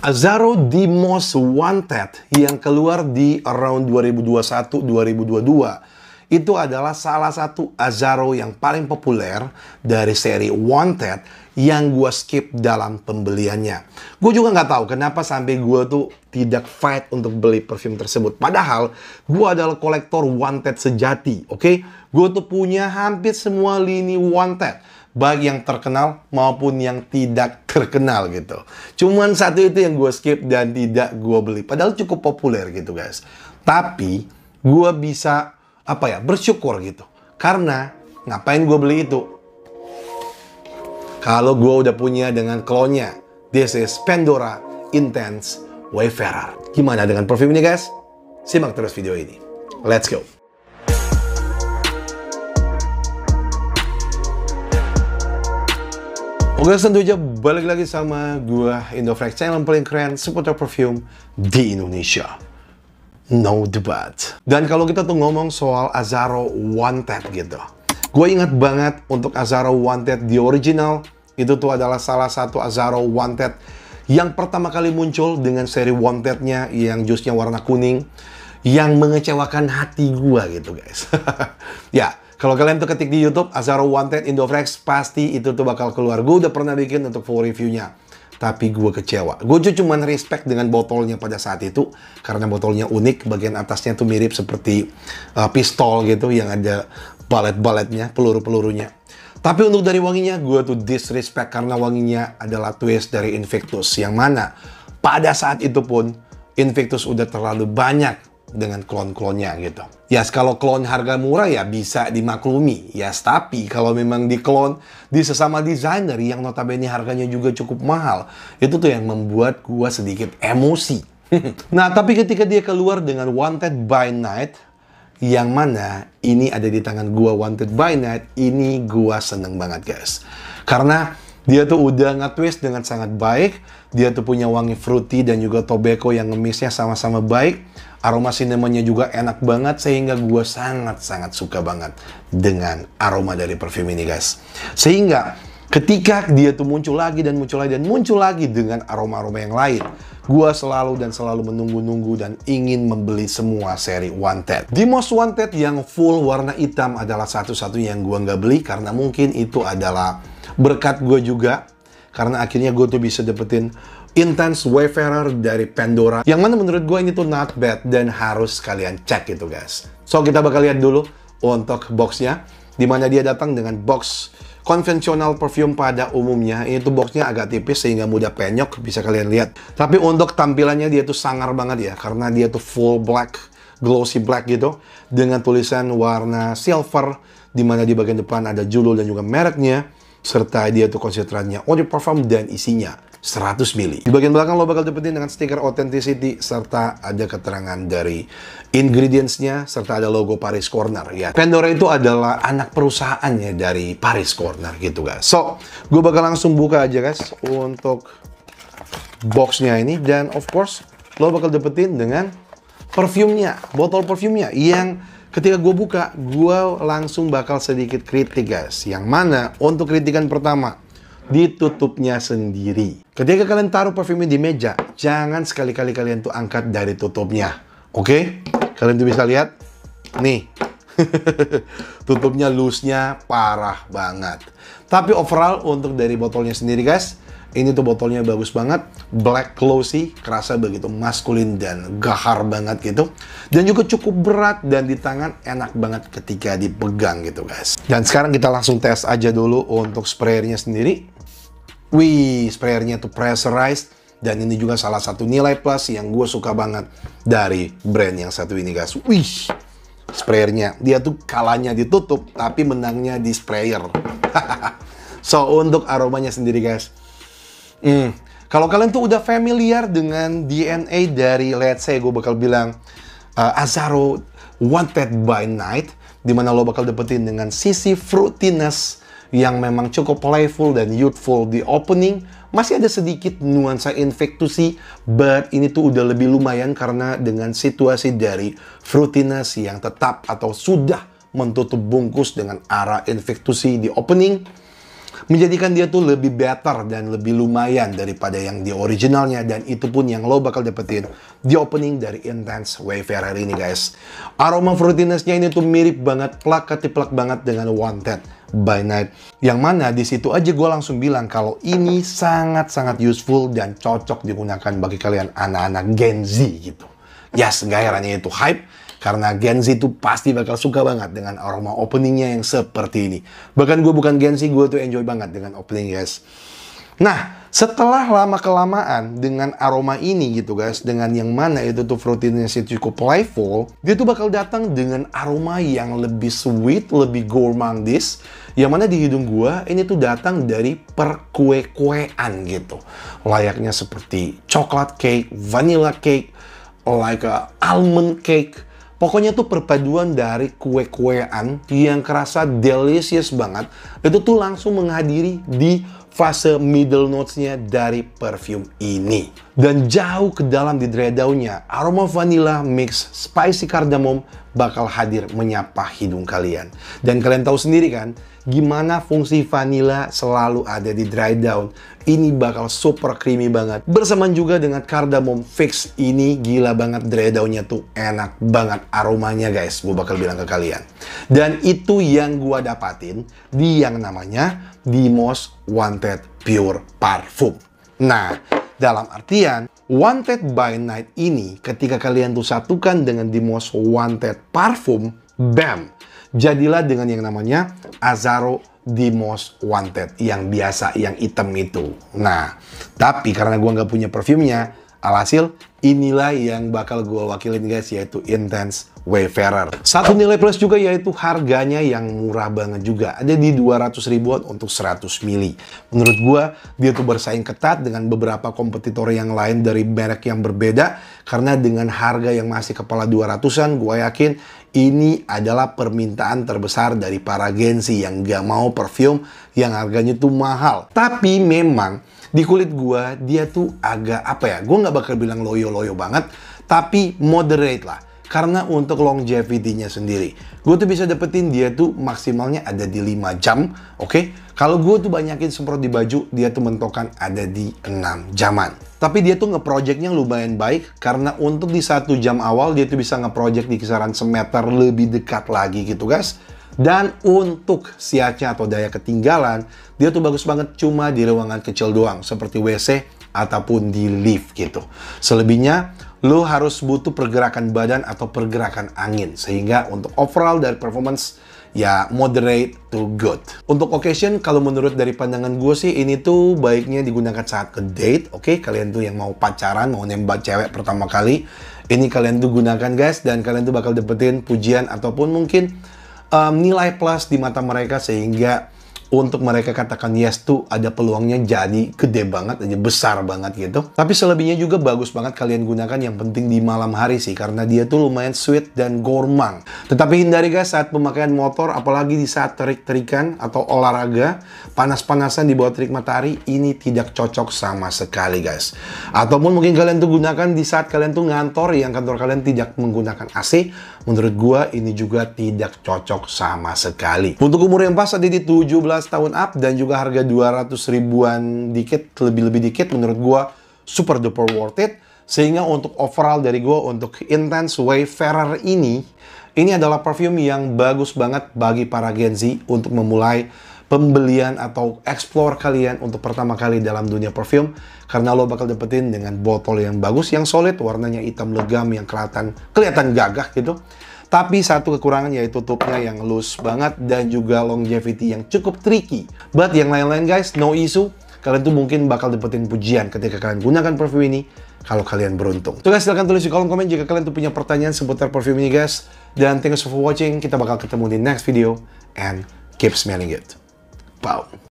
Azzaro The Most Wanted yang keluar di around 2021-2022 itu adalah salah satu Azzaro yang paling populer dari seri Wanted yang gue skip dalam pembeliannya. Gue juga nggak tahu kenapa sampai gue tuh tidak fight untuk beli parfum tersebut. Padahal gue adalah kolektor Wanted sejati, oke? Gue tuh punya hampir semua lini Wanted, baik yang terkenal maupun yang tidak terkenal gitu. Cuman satu itu yang gue skip dan tidak gue beli. Padahal cukup populer gitu guys. Tapi gue bisa bersyukur gitu. Karena ngapain gue beli itu? Kalau gue udah punya dengan klonnya. This is Pandora Intense Wayfarer. Gimana dengan parfum ini guys? Simak terus video ini. Let's go. Oke, tentu aja balik lagi sama gua Indofresh, channel paling keren seputar perfume di Indonesia. No debat. Dan kalau kita tuh ngomong soal Azzaro Wanted gitu, gue ingat banget untuk Azzaro Wanted di original, itu tuh adalah salah satu Azzaro Wanted yang pertama kali muncul dengan seri Wanted-nya yang jusnya warna kuning, yang mengecewakan hati gua gitu guys. Ya, kalau kalian tuh ketik di YouTube Azzaro Wanted Indofresh, pasti itu tuh bakal keluar. Gue udah pernah bikin untuk full reviewnya, tapi gue kecewa. Gue cuma respect dengan botolnya pada saat itu, karena botolnya unik. Bagian atasnya tuh mirip seperti pistol gitu, yang ada balet-baletnya, peluru-pelurunya. Tapi untuk dari wanginya, gue tuh disrespect karena wanginya adalah twist dari Invictus, yang mana pada saat itu pun Invictus udah terlalu banyak dengan klon-klonnya gitu. Ya, kalau klon harga murah ya bisa dimaklumi. Ya, tapi kalau memang diklon di sesama desainer yang notabene harganya juga cukup mahal, itu tuh yang membuat gua sedikit emosi. Nah, tapi ketika dia keluar dengan Wanted by Night, yang mana ini ada di tangan gua Wanted by Night, ini gua seneng banget guys. Karena dia tuh udah nge-twist dengan sangat baik. Dia tuh punya wangi fruity dan juga tobacco yang ngemisnya sama-sama baik. Aroma cinnamon-nya juga enak banget, sehingga gue sangat-sangat suka banget dengan aroma dari parfum ini guys. Sehingga ketika dia tuh muncul lagi dan muncul lagi dan muncul lagi dengan aroma-aroma yang lain, gue selalu menunggu-nunggu dan ingin membeli semua seri Wanted. The Most Wanted yang full warna hitam adalah satu-satunya yang gue nggak beli, karena mungkin itu adalah berkat gue juga. Karena akhirnya gue tuh bisa dapetin Intense Wayfarer dari Pandora, yang mana menurut gue ini tuh not bad dan harus kalian cek itu guys. So, kita bakal lihat dulu untuk boxnya, dimana dia datang dengan box konvensional perfume pada umumnya. Ini tuh boxnya agak tipis sehingga mudah penyok, bisa kalian lihat. Tapi untuk tampilannya dia tuh sangar banget ya, karena dia tuh full black, glossy black gitu, dengan tulisan warna silver, dimana di bagian depan ada judul dan juga mereknya, serta dia tuh konsentratnya eau de parfum dan isinya 100 ml. Di bagian belakang lo bakal dapetin dengan stiker authenticity, serta ada keterangan dari ingredients-nya, serta ada logo Paris Corner ya. Pandora itu adalah anak perusahaannya dari Paris Corner gitu guys. So, gue bakal langsung buka aja guys untuk boxnya ini, dan of course lo bakal dapetin dengan parfumnya, botol parfumnya, yang ketika gue buka, gue langsung bakal sedikit kritik guys. Yang mana untuk kritikan pertama, ditutupnya sendiri. Ketika kalian taruh parfumnya di meja, jangan sekali-kali kalian tuh angkat dari tutupnya. Oke? Kalian tuh bisa lihat nih. Tutupnya loose-nya parah banget. Tapi overall untuk dari botolnya sendiri guys, ini tuh botolnya bagus banget, black glossy, kerasa begitu maskulin dan gahar banget gitu. Dan juga cukup berat dan di tangan enak banget ketika dipegang gitu guys. Dan sekarang kita langsung tes aja dulu untuk sprayernya sendiri. Wih, sprayernya tuh pressurized, dan ini juga salah satu nilai plus yang gue suka banget dari brand yang satu ini guys. Wih, sprayernya dia tuh kalahnya ditutup tapi menangnya di sprayer. So, untuk aromanya sendiri guys, kalau kalian tuh udah familiar dengan DNA dari, let's say gue bakal bilang Azzaro Wanted by Night, dimana lo bakal dapetin dengan sisi fruitiness yang memang cukup playful dan youthful di opening. Masih ada sedikit nuansa Invictus, but ini tuh udah lebih lumayan karena dengan situasi dari fruitiness yang tetap atau sudah menutup bungkus dengan arah Invictus di opening. menjadikan dia tuh lebih better dan lebih lumayan daripada yang di originalnya, dan itu pun yang lo bakal dapetin di opening dari Intense Wayfarer ini guys. Aroma fruitiness-nya ini tuh mirip banget, plak banget dengan Wanted by Night, yang mana di situ aja gue langsung bilang kalau ini sangat-sangat useful dan cocok digunakan bagi kalian anak-anak Gen Z gitu. Yes, gak herannya itu hype, karena Gen Z itu pasti bakal suka banget dengan aroma openingnya yang seperti ini. Bahkan gue bukan Gen Z, gue tuh enjoy banget dengan opening guys. Nah, setelah lama-kelamaan dengan aroma ini gitu guys, dengan yang mana itu tuh fruitiness cukup playful, dia tuh bakal datang dengan aroma yang lebih sweet, lebih gourmandis, yang mana di hidung gue ini tuh datang dari perkue-kuean gitu. Layaknya seperti coklat cake, vanilla cake, like a almond cake. Pokoknya tuh perpaduan dari kue-kuean yang kerasa delicious banget. Itu tuh langsung menghadiri di fase middle notes-nya dari perfume ini. Dan jauh ke dalam di dry down-nya, aroma vanilla mix spicy cardamom bakal hadir menyapa hidung kalian. Dan kalian tahu sendiri kan, gimana fungsi vanilla selalu ada di dry down. Ini bakal super creamy banget. Bersamaan juga dengan cardamom fix ini, gila banget dry down-nya tuh enak banget aromanya guys. Gue bakal bilang ke kalian. Dan itu yang gue dapatin di yang namanya The Most Wanted Pure Parfum. Nah, dalam artian Wanted by Night ini ketika kalian tuh satukan dengan The Most Wanted Parfum, bam! Jadilah dengan yang namanya Azzaro The Most Wanted, yang biasa, yang hitam itu. Nah, tapi karena gue nggak punya perfumnya, alhasil inilah yang bakal gue wakilin guys, yaitu Intense Wayfarer. Satu nilai plus juga yaitu harganya yang murah banget juga. Ada di 200 ribuan untuk 100 mili. Menurut gue, dia tuh bersaing ketat dengan beberapa kompetitor yang lain dari merek yang berbeda. Karena dengan harga yang masih kepala 200-an, gue yakin ini adalah permintaan terbesar dari para Gen Z yang gak mau perfume yang harganya tuh mahal. Tapi memang di kulit gue, dia tuh agak apa ya, gue gak bakal bilang loyo-loyo banget, tapi moderate lah. Karena untuk longevity-nya sendiri, gue tuh bisa dapetin dia tuh maksimalnya ada di 5 jam, oke? Kalau gue tuh banyakin semprot di baju, dia tuh mentokan ada di 6 jaman. Tapi dia tuh nge-projectnya lumayan baik, karena untuk di 1 jam awal, dia tuh bisa nge-project di kisaran semeter lebih dekat lagi gitu guys. Dan untuk siatnya atau daya ketinggalan, dia tuh bagus banget cuma di ruangan kecil doang, seperti WC ataupun di lift gitu. Selebihnya, lo harus butuh pergerakan badan atau pergerakan angin. Sehingga untuk overall dari performance, ya moderate to good. Untuk occasion, kalau menurut dari pandangan gue sih, ini tuh baiknya digunakan saat ke date, oke? Kalian tuh yang mau pacaran, mau nembak cewek pertama kali, ini kalian tuh gunakan guys, dan kalian tuh bakal dapetin pujian ataupun mungkin nilai plus di mata mereka, sehingga untuk mereka katakan yes tuh ada peluangnya jadi gede banget, aja besar banget gitu. Tapi selebihnya juga bagus banget kalian gunakan, yang penting di malam hari sih, karena dia tuh lumayan sweet dan gourmand. Tetapi hindari guys saat pemakaian motor, apalagi di saat terik-terikan atau olahraga, panas-panasan di bawah terik matahari, ini tidak cocok sama sekali guys. Ataupun mungkin kalian tuh gunakan di saat kalian tuh ngantor, yang kantor kalian tidak menggunakan AC, menurut gua ini juga tidak cocok sama sekali. Untuk umur yang pas ada di 17 tahun up dan juga harga 200 ribuan dikit, lebih dikit, menurut gua super duper worth it. Sehingga untuk overall dari gua, untuk Intense Wayfarer ini adalah perfume yang bagus banget bagi para Gen Z untuk memulai pembelian atau explore kalian untuk pertama kali dalam dunia perfume, karena lo bakal dapetin dengan botol yang bagus, yang solid, warnanya hitam legam, yang kelihatan gagah gitu. Tapi satu kekurangan yaitu tutupnya yang loose banget dan juga longevity yang cukup tricky. But yang lain-lain guys, no issue. Kalian tuh mungkin bakal dapetin pujian ketika kalian gunakan perfume ini kalau kalian beruntung. So guys, silahkan tulis di kolom komen jika kalian tuh punya pertanyaan seputar perfume ini guys. Dan thanks for watching. Kita bakal ketemu di next video and keep smelling it. Bye.